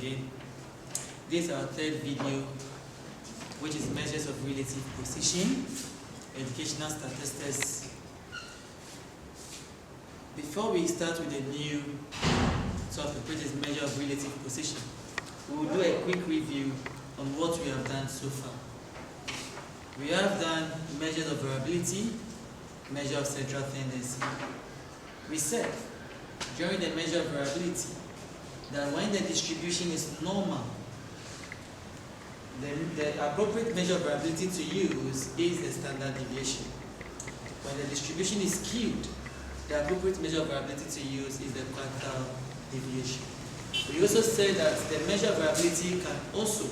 again. This is our third video, which is measures of relative position, educational statistics. Before we start with a new topic, which is measure of relative position, we will do a quick review on what we have done so far. We have done measures of variability, measure of central tendency. We said during the measure of variability that when the distribution is normal, the appropriate measure of variability to use is the standard deviation. When the distribution is skewed, the appropriate measure of variability to use is the quantile deviation. We also said that the measure of variability can also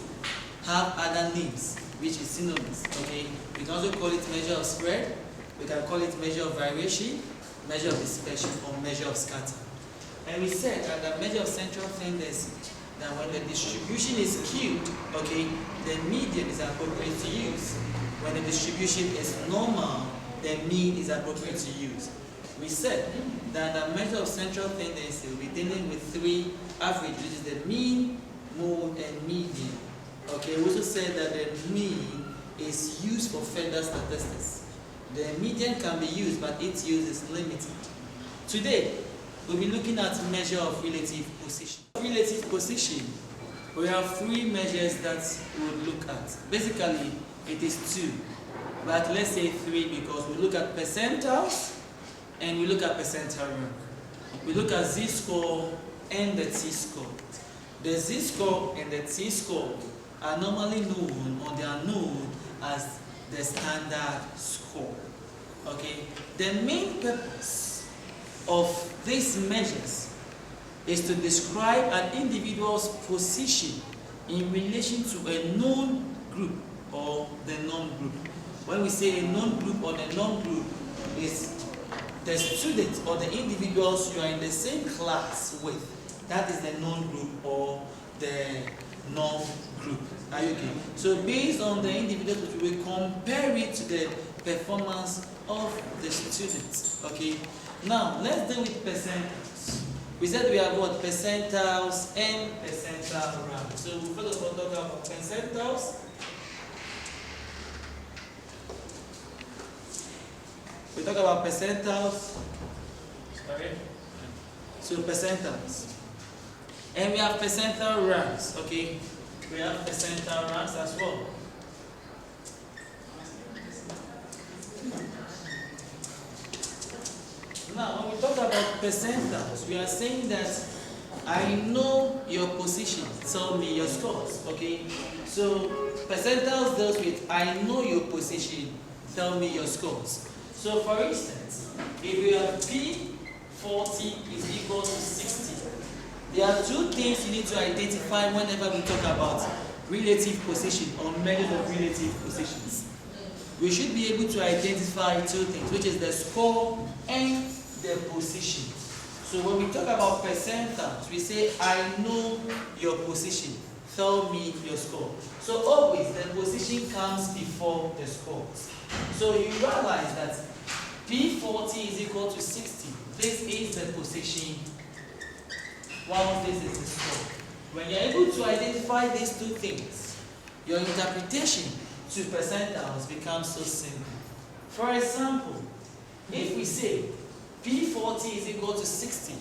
have other names, which is synonyms. Okay, we can also call it measure of spread, we can call it measure of variation, measure of dispersion, or measure of scatter. And we said that the measure of central tendency, that when the distribution is skewed, okay, the median is appropriate to use. When the distribution is normal, the mean is appropriate to use. We said that the measure of central tendency will be dealing with three averages, which is the mean, mode, and median. Okay, we also said that the mean is used for further statistics. The median can be used, but its use is limited. Today, we'll be looking at measure of relative position. Relative position, we have three measures that we'll look at. Basically, it is two, but let's say three because we look at percentiles and we look at percentile rank. We look at z-score and the t-score. The z-score and the t-score are normally known, or they are known as the standard score. Okay, the main purpose of these measures is to describe an individual's position in relation to a known group or the norm group. When we say a known group or the norm group, is the students or the individuals you are in the same class with. That is the known group or the norm group. Are you okay? So based on the individuals, we will compare it to the performance of the students. Okay. Now let's deal with percentiles. We said we have what? Percentiles and percentile rank. So we first of all talk about percentiles. We talk about percentiles. Sorry. So percentiles. And we have percentile ranks. Okay. We have percentile ranks as well. Now, when we talk about percentiles, we are saying that I know your position, tell me your scores. Okay. So percentiles deals with I know your position, tell me your scores. So for instance, if we have P40 is equal to 60, there are two things you need to identify whenever we talk about relative position or measures of relative positions. We should be able to identify two things, which is the score and the position. So when we talk about percentiles, we say I know your position, tell me your score. So always the position comes before the scores. So you realize that P40 is equal to 60. This is the position, while this is the score. When you're able to identify these two things, your interpretation to percentiles becomes so simple. For example, if we say P40 is equal to 60,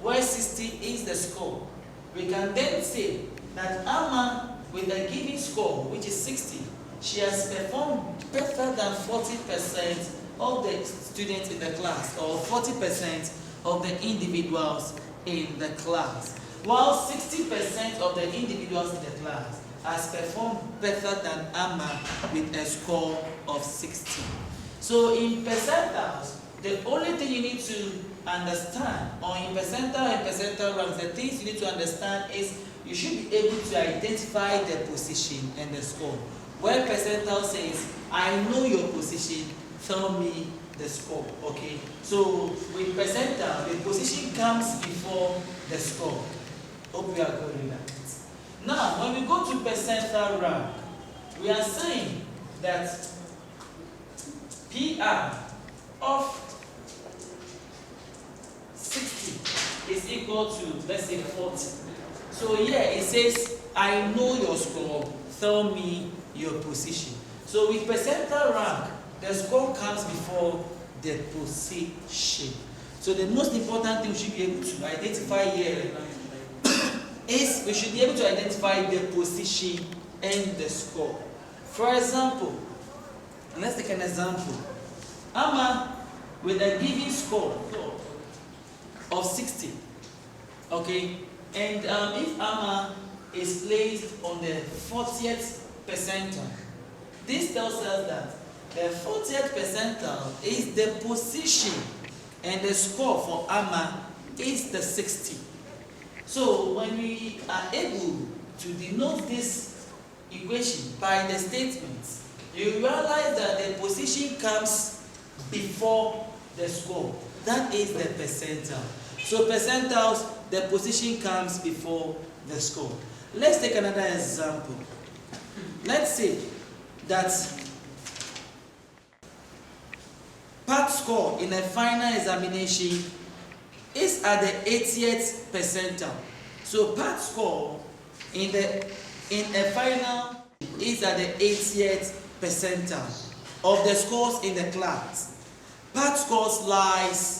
where 60 is the score, we can then say that Amma, with a given score, which is 60, she has performed better than 40% of the students in the class, or 40% of the individuals in the class, while 60% of the individuals in the class has performed better than Amma with a score of 60. So in percentiles, the only thing you need to understand, or in percentile and percentile ranks, the things you need to understand is you should be able to identify the position and the score. Where percentile says, I know your position, tell me the score. Okay. So with percentile, the position comes before the score. Hope we are good with that. Now, when we go to percentile rank, we are saying that PR of 60 is equal to, let's say, 40. So here it says, I know your score, tell me your position. So with percentile rank, the score comes before the position. So the most important thing we should be able to identify here is we should be able to identify the position and the score. For example, let's take an example. Amma with a given score of 60, okay, and if Amma is placed on the 40th percentile, this tells us that the 40th percentile is the position and the score for Amma is the 60. So when we are able to denote this equation by the statements, you realize that the position comes before the score. That is the percentile. So percentiles, the position comes before the score. Let's take another example. Let's say that part score in a final examination is at the 80th percentile. So part score in a final is at the 80th percentile of the scores in the class. Part scores lies.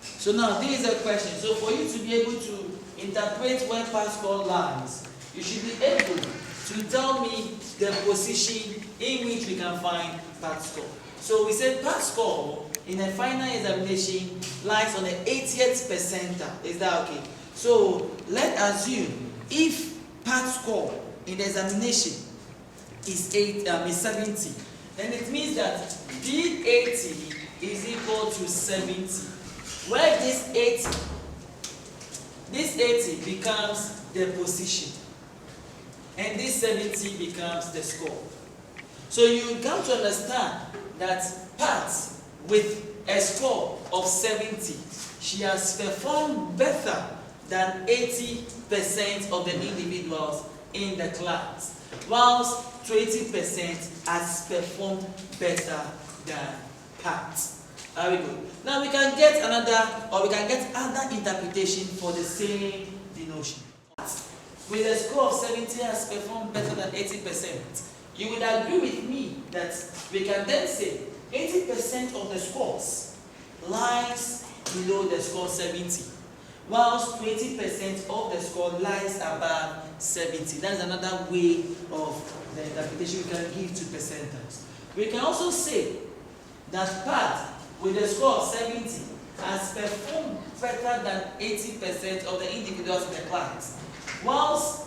So now this is a question. So for you to be able to interpret where part score lies, you should be able to tell me the position in which we can find part score. So we said part score in a final examination lies on the 80th percentile. Is that okay? So let's assume if part score in the examination is 70, then it means that B80 is equal to 70. Where this 80 becomes the position, and this 70 becomes the score. So you come to understand that part with a score of 70, she has performed better than 80% of the individuals in the class, whilst 20% has performed better than part. Very good. Now we can get another, or we can get other interpretation for the same denotion. With a score of 70 has performed better than 80%. You would agree with me that we can then say 80% of the scores lies below the score 70, whilst 20% of the score lies above 70. That's another way of the interpretation we can give to percentiles. We can also say that part with a score of 70 has performed better than 80% of the individuals in the class, whilst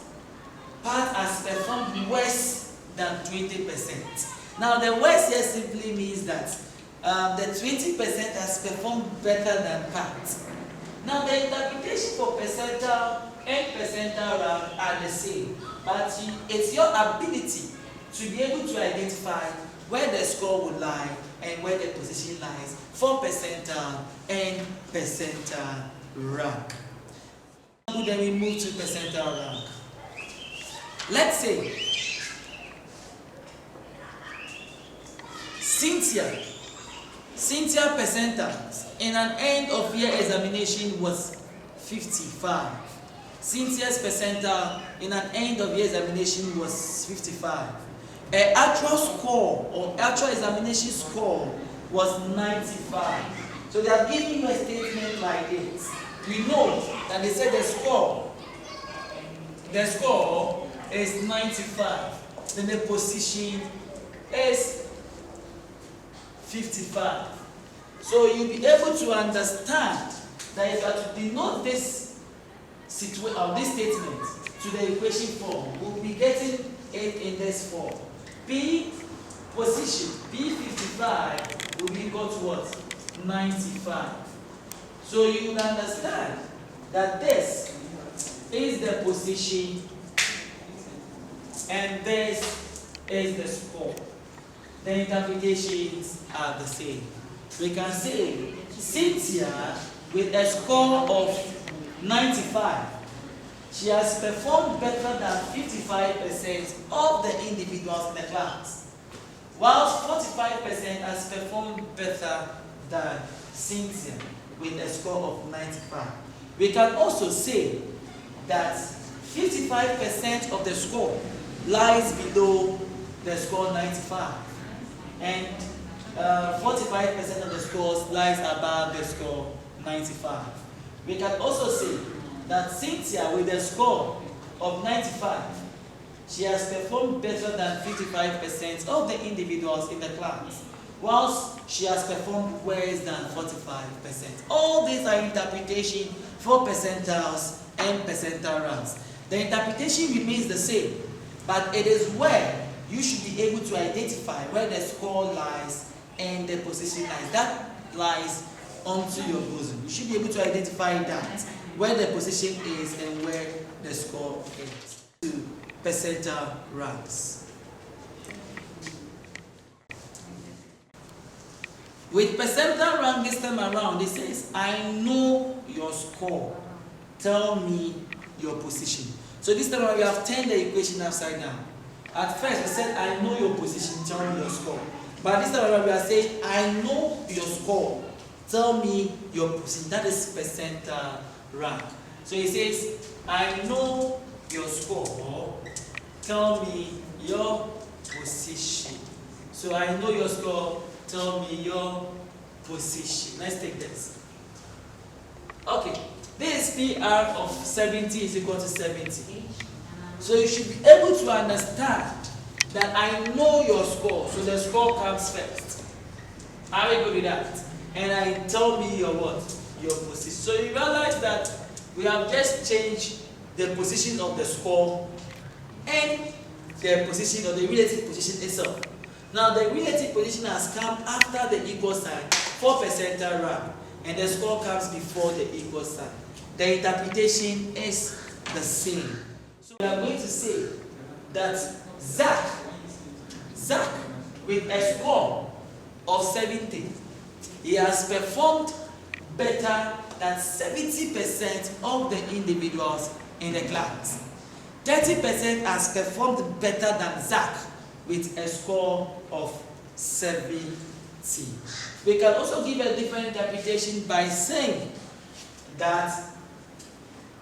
part has performed worse than 20%. Now the worse here simply means that the 20% has performed better than part. Now the interpretation for percentile and percentile rank are the same, but it's your ability to be able to identify where the score would lie and where the position lies for percentile and percentile rank. Then we move to percentile rank. Let's say Cynthia percentiles in an end of year examination was 55. Cynthia's percentile in an end of year examination was 55. Her actual score or actual examination score was 95. So they are giving you a statement like this. We know that they said the score is 95. Then the position is 55. So you'll be able to understand that if you are to denote this situation or this statement to the equation form, we'll be getting it in this form. P position P55 will be equal to what? 95. So you will understand that this is the position and this is the score. The interpretations are the same. We can say Cynthia with a score of 95, she has performed better than 55% of the individuals in the class, whilst 45% has performed better than Cynthia with a score of 95. We can also say that 55% of the score lies below the score 95, and 45% of the scores lies above the score 95. We can also say that Cynthia, with a score of 95, she has performed better than 55% of the individuals in the class, whilst she has performed worse than 45%. All these are interpretation for percentiles and percentile ranks. The interpretation remains the same, but it is where you should be able to identify where the score lies and the position lies. That lies onto your bosom. You should be able to identify that, where the position is and where the score is. To percentile ranks. With percentile rank this time around, it says, I know your score. Tell me your position. So this time around, we have turned the equation upside down. At first, we said, I know your position, tell me your score. But this time around, we are saying, I know your score. Tell me your position. That is percentile rank. So it says, I know your score. Tell me your position. So I know your score. Tell me your position. Let's take this. Okay. This PR of 70 is equal to 70. So you should be able to understand that I know your score. So the score comes first. Are we good with that? And I tell me your what? Your position. So you realize that we have just changed the position of the score and the position or the relative position itself. Now the relative position has come after the equal sign for percentile rank, and the score comes before the equal sign. The interpretation is the same. So we are going to say that Zach with a score of 70, he has performed better than 70% of the individuals in the class. 30% has performed better than Zach with a score of 70. We can also give a different interpretation by saying that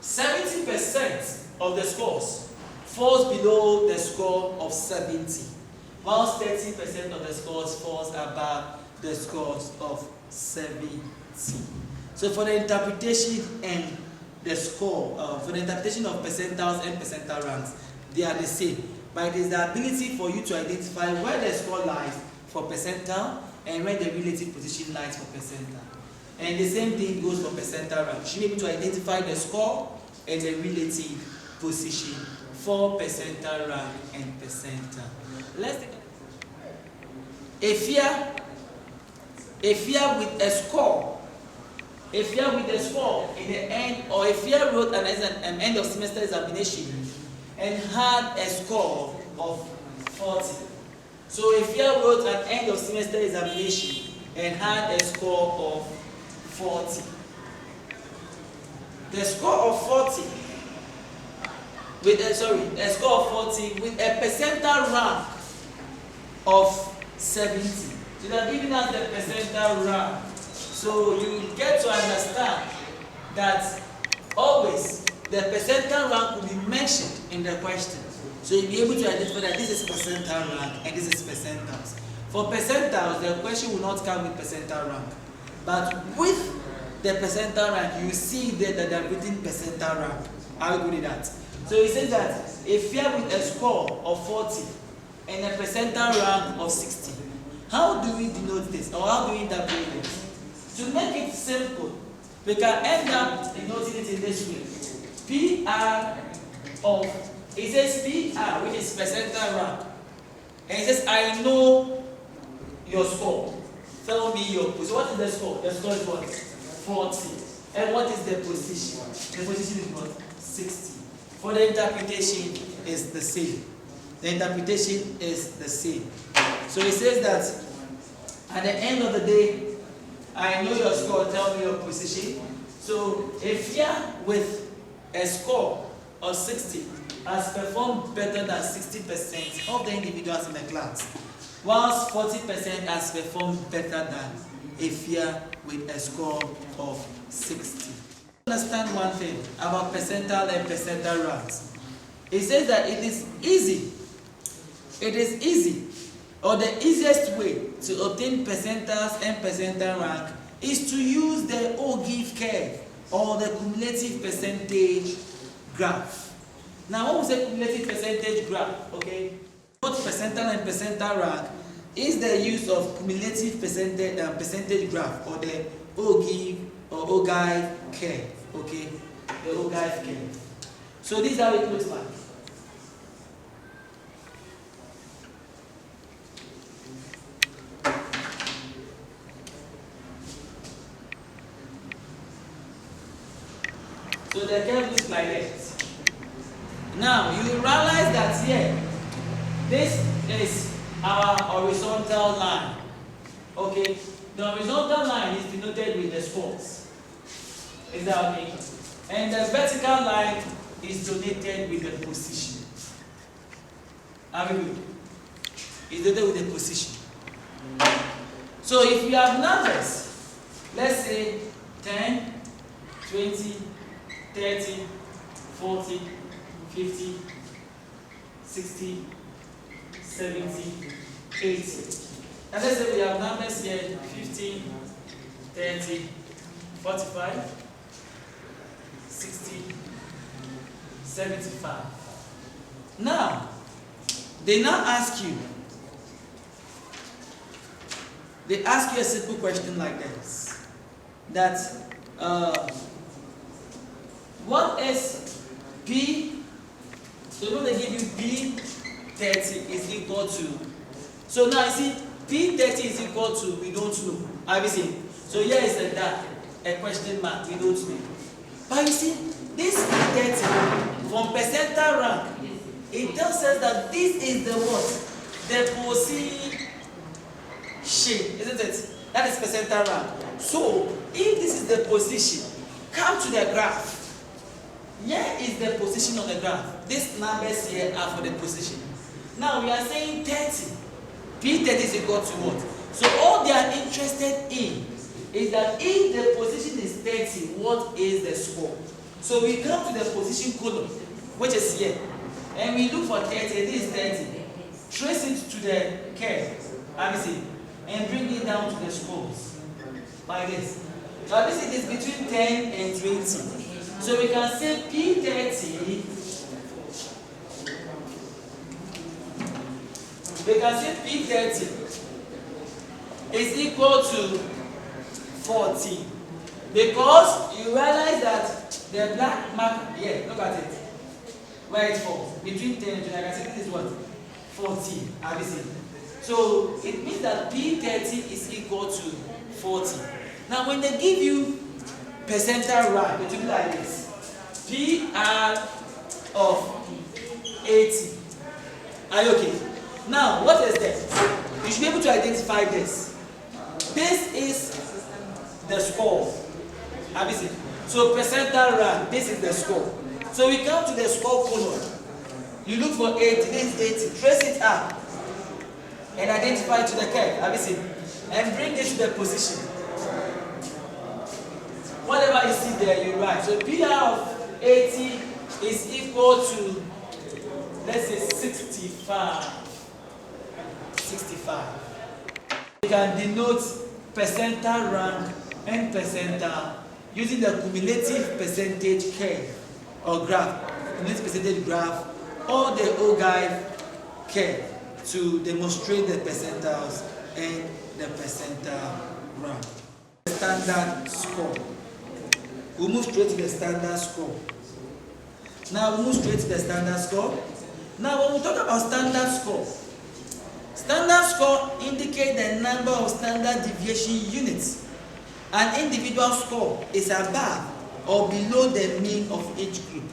70% of the scores falls below the score of 70, whilst 30% of the scores falls above the scores of 70. So for the interpretation and the score, for the interpretation of percentiles and percentile ranks, they are the same. But it is the ability for you to identify where the score lies for percentile and where the relative position lies for percentile. And the same thing goes for percentile rank. You should be able to identify the score and the relative position for percentile rank and percentile. Let's take a fear with a score. A fear with a score in the end, or a fear wrote an end of semester examination and had a score of 40. So a fear wrote an end of semester examination and had a score of 40. The score of 40 with a score of 40 with a percentile rank of 70. So they are giving us the percentile rank. So you get to understand that always the percentile rank will be mentioned in the question. So you'll be able to identify that this is percentile rank and this is percentiles. For percentiles, the question will not come with percentile rank. But with the percentile rank, you see there that they are written percentile rank. Are we good with that? So it says that if you have with a score of 40 and a percentile rank of 60, how do we denote this, or how do we interpret this? To make it simple, we can end up denoting it in this way. PR of, it says PR, which is percentile rank. And it says, I know your score. Tell me your position. What is the score? The score is what? 40. And what is the position? The position is what? 60. For the interpretation is the same. The interpretation is the same. So it says that at the end of the day, I know your score, tell me your position. So if you are with a score of 60 has performed better than 60% of the individuals in the class, whilst 40% has performed better than if you are with a score of 60. Understand one thing about percentile and percentile ranks. It says that it is easy, or the easiest way to obtain percentiles and percentile rank is to use the ogive curve or the cumulative percentage graph. Now, when we say cumulative percentage graph, okay, both percentile and percentile rank is the use of cumulative percentage graph or the ogive or ogive curve, okay, the ogive curve. So this is how it looks like. So the curve looks like this. Now you realize that here, this is our horizontal line. Okay, the horizontal line is denoted with the squares. Is that okay? And the vertical line is denoted with the position. Are we good? It's denoted with the position. So if we have numbers, let's say 10, 20, 30, 40, 50, 60, 70, 80. And let's say we have numbers here 15, 30, 45, 60, 75. Now, they ask you a simple question like this, that what is P? So when they give you P30 is equal to, so now you see P30 is equal to, we don't know. Have you seen? So here is a question mark, we don't know. But you see, this P30 from percentile rank, it tells us that this is the what? The position, isn't it? That is percentile rank. So if this is the position, come to the graph. Here is the position on the graph. These numbers here are for the position. Now we are saying 30. P30 is equal to what? So all they are interested in is that if the position is 30, what is the score? So we come to the position column, which is here, and we look for 30. This is 30. Trace it to the curve, and bring it down to the scores like this. Now this is between 10 and 20. So we can say P30, is equal to 40. Because you realize that the black mark here, look at it, where it falls, between 10 and 20, I can say this is what? 40, So it means that P30 is equal to 40. Now when they give you percentile rank, it will be like this. PR of 80. Are you okay? Now, what is that? You should be able to identify this. This is the score. Have you seen? So percentile rank, this is the score. So we come to the score column. You look for 80, this is 80. Trace it up and identify to the curve. Have you seen? And bring it to the position. Whatever you see there, you write. So PR of 80 is equal to, let's say, 65. 65. You can denote percentile rank and percentile using the cumulative percentage curve or graph, cumulative percentage graph, or the ogive curve to demonstrate the percentiles and the percentile rank. Standard score. We move straight to the standard score. Now we move straight to the standard score. Now when we talk about standard score indicates the number of standard deviation units. An individual score is above or below the mean of each group.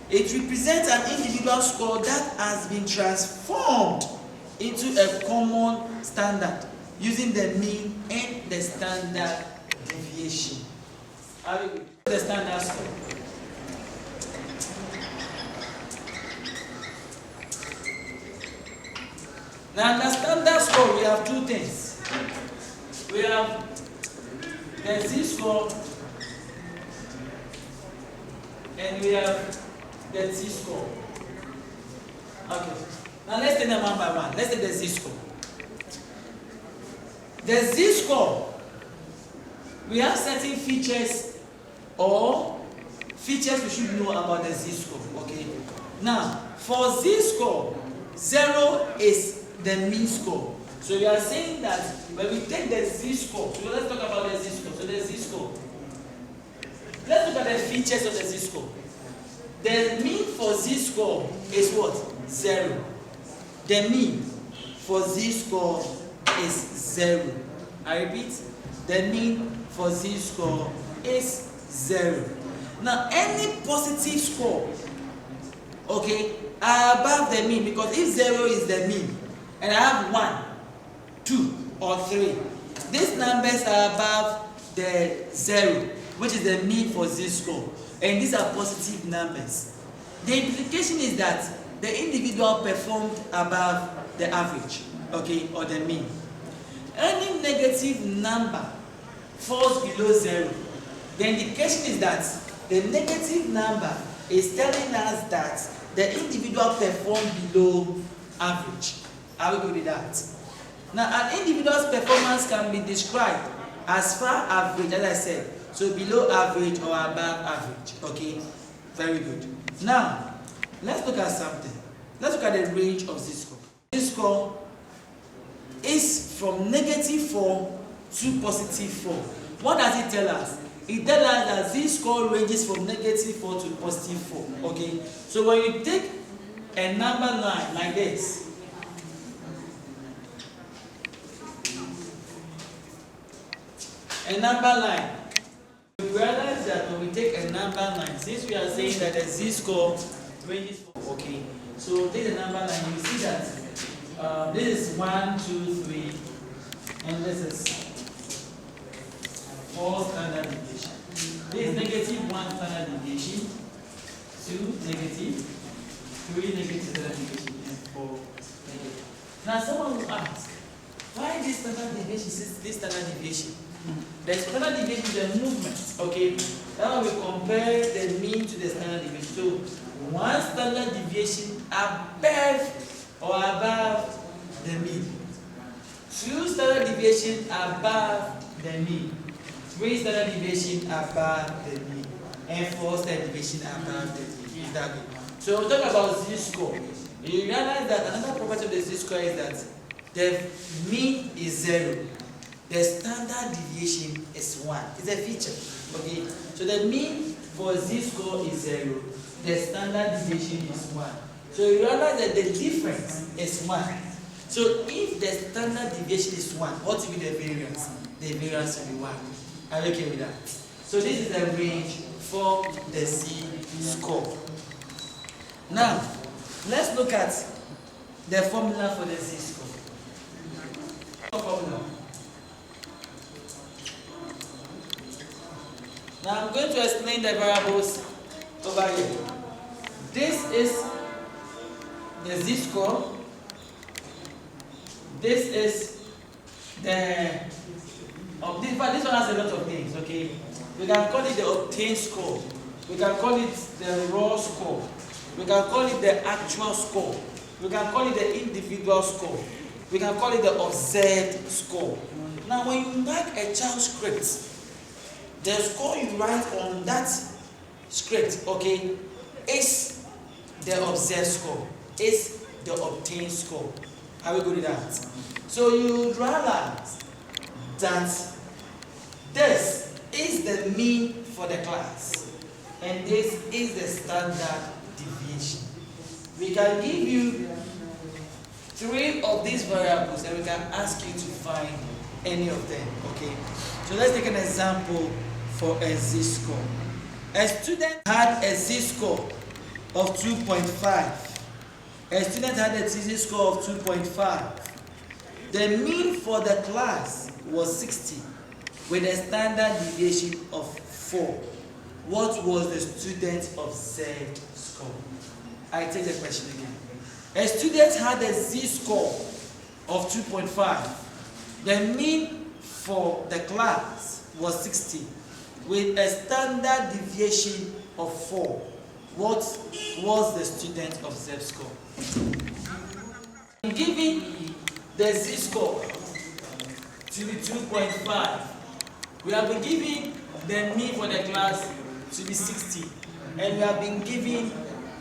It represents an individual score that has been transformed into a common standard using the mean and the standard deviation. The standard score. Now, the standard score, we have two things. We have the z-score and we have the t-score. Okay. Now let's take them one by one. Let's take the z-score. The z-score, we have certain features or features we should know about the z-score. Okay. Now, for z-score, 0 is the mean score. So we are saying that when we take the z-score, so let's talk about the z-score. So the z-score. Let's look at the features of the z-score. The mean for z-score is what? 0. The mean for z-score is 0. I repeat, the mean for z-score is 0. Now, any positive score, okay, are above the mean, because if 0 is the mean, and I have 1, 2, or 3, these numbers are above the 0, which is the mean for z-score, and these are positive numbers. The implication is that the individual performed above the average, okay, or the mean. Any negative number falls below 0. The indication is that the negative number is telling us that the individual performed below average. Are we good with that? Now, an individual's performance can be described as far average, as I said, so below average or above average. Okay, very good. Now, let's look at something. Let's look at the range of z-score. Z-score is from -4 to +4. What does it tell us? It tells us that z-score ranges from -4 to +4. Okay, so when you take a number line like this, a number line, we realize that when we take a number line, since we are saying that the z-score ranges from, okay, so take the number line, you see that this is 1, 2, 3, and this is 4 standard deviation. This is -1 standard deviation, 2 negative, 3 negative standard deviation, and 4 negative. Now someone will ask, why this standard deviation is this standard deviation? The standard deviation is a movement, okay? Now we compare the mean to the standard deviation. So, one standard deviation above or above the mean. 2 standard deviation above the mean. 3 standard deviation above the mean. And 4 standard deviation above the mean. Is that good? So, we talk about z-score. You realize that another property of the z-score is that the mean is 0. The standard deviation is 1. It's a feature. Okay. So the mean for z-score is 0. The standard deviation is 1. So you realize that the difference is 1. So if the standard deviation is 1, what will be the variance? The variance will be 1. Are you okay with that? So this is the range for the z-score. Now, let's look at the formula for the z-score. Formula. Now I'm going to explain the variables over here. This is the z-score. This is the this one has a lot of things, okay? We can call it the obtained score. We can call it the raw score. We can call it the actual score. We can call it the individual score. We can call it the observed score. Now when you mark a child script, the score you write on that script, okay, is the observed score, is the obtained score. Are we good with that? So you realize that this is the mean for the class, and this is the standard deviation. We can give you 3 of these variables, and we can ask you to find any of them. Okay. So let's take an example for a z-score. A student had a z-score of 2.5. A student had a z-score of 2.5. The mean for the class was 60 with a standard deviation of 4. What was the student's observed score? I take the question again. A student had a z-score of 2.5. The mean for the class was 60 with a standard deviation of 4. what was the student observed score? Given the z-score to be 2.5, we have been given the mean for the class to be 60, and we have been given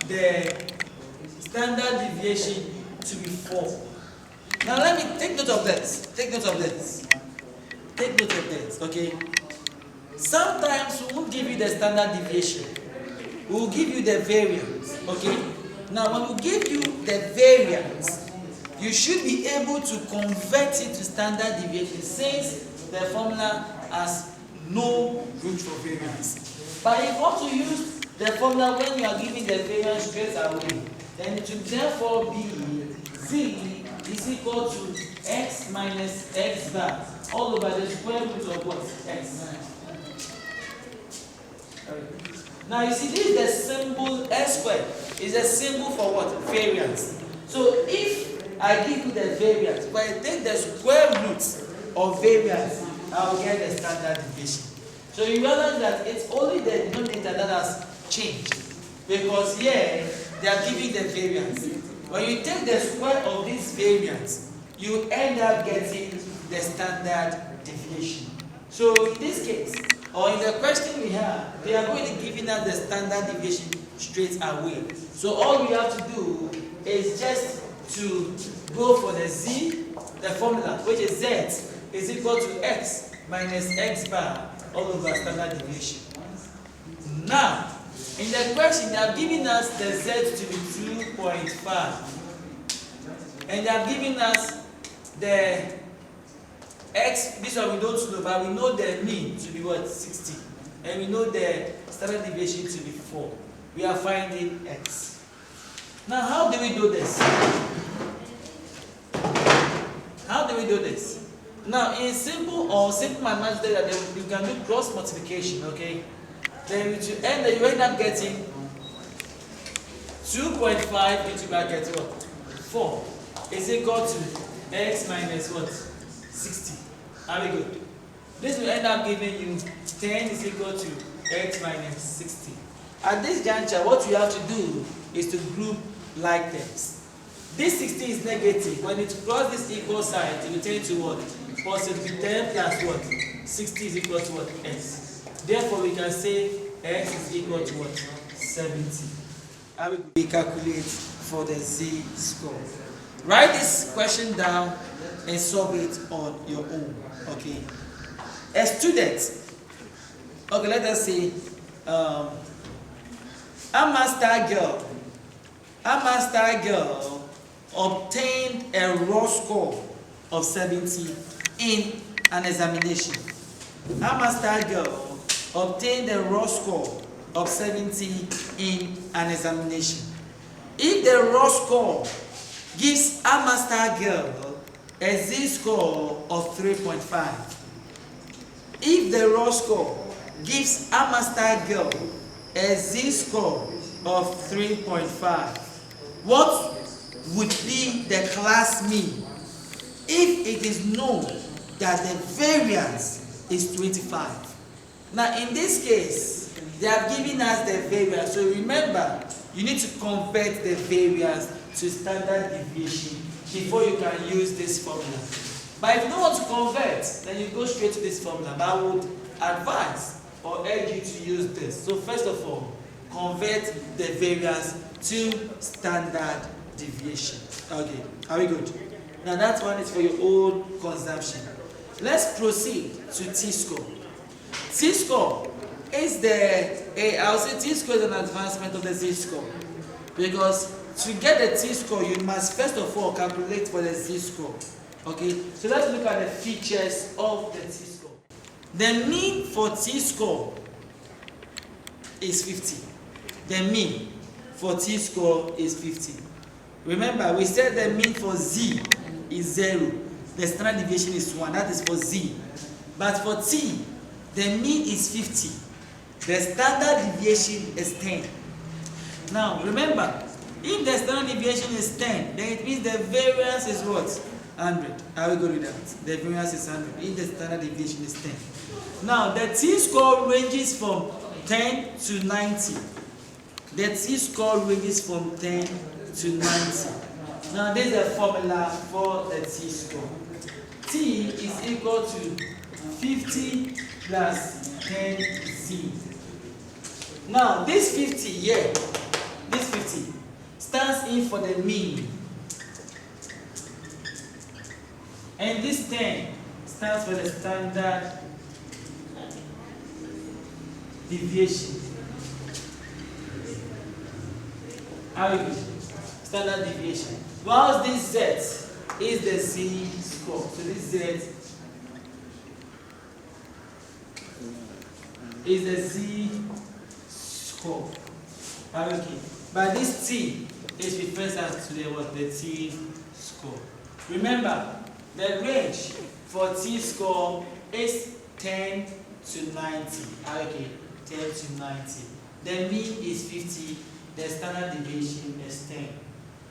the standard deviation to be 4. Now let me take note of this. Take note of this, okay? Sometimes we won't give you the standard deviation. We will give you the variance, okay? Now when we give you the variance, you should be able to convert it to standard deviation since the formula has no root for variance. But if you want to use the formula when you are giving the variance straight away, then it will therefore be z is equal to x minus x bar all over the square root of what? X. Now you see, this is the symbol s squared. Is a symbol for what? Variance. So if I give you the variance, if I take the square root of variance, I will get the standard deviation. So you realize that it's only the denominator that has changed, because here they are giving the variance. When you take the square of this variance, you end up getting the standard deviation. So in this case, or in the question we have, they are going to giving us the standard deviation straight away. So all we have to do is just to go for the z, the formula, which is z is equal to x minus x bar all over standard deviation. Now, in the question, they have given us the z to be 2.5, and they have given us the x, this one we don't know, but we know the mean to be what? 60, and we know the standard deviation to be 4. We are finding x. Now, how do we do this? How do we do this? Now, in simple mathematics, that you can do cross multiplication, okay? Then you end up getting 2.5 into bracket what? 4 is equal to x minus what? 60. Are we good? This will end up giving you 10 is equal to x minus 60. At this juncture, what you have to do is to group like terms. This 60 is negative. When it crosses this equal sign, it will turn to what? Positive. 10 plus what? 60 is equal to what? X. Therefore, we can say x is equal to what? 70. I will calculate for the z-score. Write this question down and solve it on your own. Okay. A student. Okay, let us say a master girl obtained a raw score of 70 in an examination. A master girl obtained a raw score of 70 in an examination. If the raw score gives a master girl a z-score of 3.5, if the raw score gives a master girl a z-score of 3.5, what would be the class mean if it is known that the variance is 25? Now in this case, they have given us the variance. So remember, you need to convert the variance to standard deviation before you can use this formula. But if you don't want to convert, then you go straight to this formula. But I would advise or urge you to use this. So first of all, convert the variance to standard deviation. Okay, are we good? Now that one is for your own consumption. Let's proceed to t-score. T-score is I'll say t-score is an advancement of the z-score, because to get the t-score, you must first of all calculate for the z-score. Okay, so let's look at the features of the t-score. The mean for t-score is 50. The mean for t-score is 50. Remember, we said the mean for z is 0. The standard deviation is 1. That is for z. But for t, the mean is 50. The standard deviation is 10. Now, remember, if the standard deviation is 10, then it means the variance is what? 100. I will go with that. The variance is 100. If the standard deviation is 10. Now, the t-score ranges from 10 to 90. The t-score ranges from 10 to 90. Now this is the formula for the t-score. T is equal to 50 plus 10z. Now this 50 here, this 50 stands in for the mean. And this 10 stands for the standard deviation. Standard deviation. Whilst this Z is the z-score. So this Z is the z-score. Okay. But this T is referred as to the t-score. Remember, the range for t-score is 10 to 90. Okay, 10 to 90. The mean is 50. The standard deviation is 10.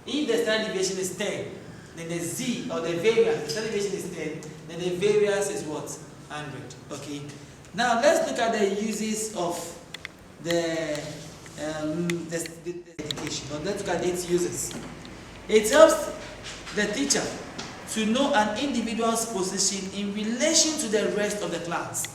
If the standard deviation is 10, then the z or the variance, the standard deviation is 10, then the variance is what? 100. Okay. Now let's look at the uses of the education. Or let's look at its uses. It helps the teacher to know an individual's position in relation to the rest of the class.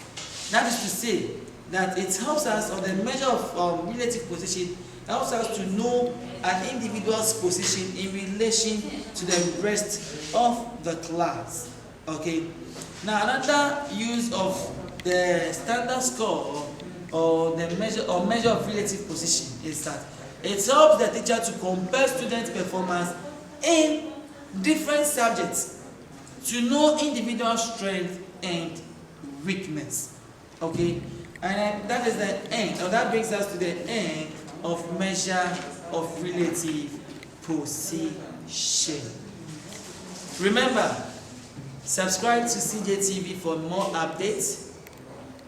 That is to say that it helps us on the measure of relative position, helps us to know an individual's position in relation to the rest of the class. Okay. Now another use of the standard score or the measure of relative position is that it helps the teacher to compare student performance in different subjects to know individual strength and weakness. Okay, and that is the end, or that brings us to the end of measure of relative position. Remember, subscribe to CJTV for more updates.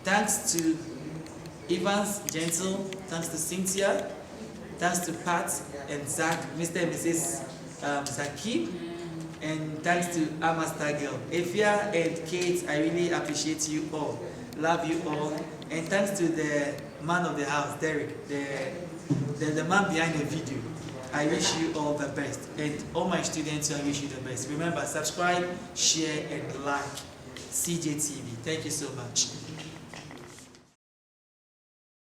Thanks to Evans Gentle, thanks to Cynthia, thanks to Pat and Zach, Mr. and Mrs. Zakib, and thanks to Amaster Girl. Efia and Kate, I really appreciate you all. Love you all. And thanks to the man of the house, Derek, the man behind the video. I wish you all the best. And all my students, I wish you the best. Remember, subscribe, share, and like CJTV. Thank you so much.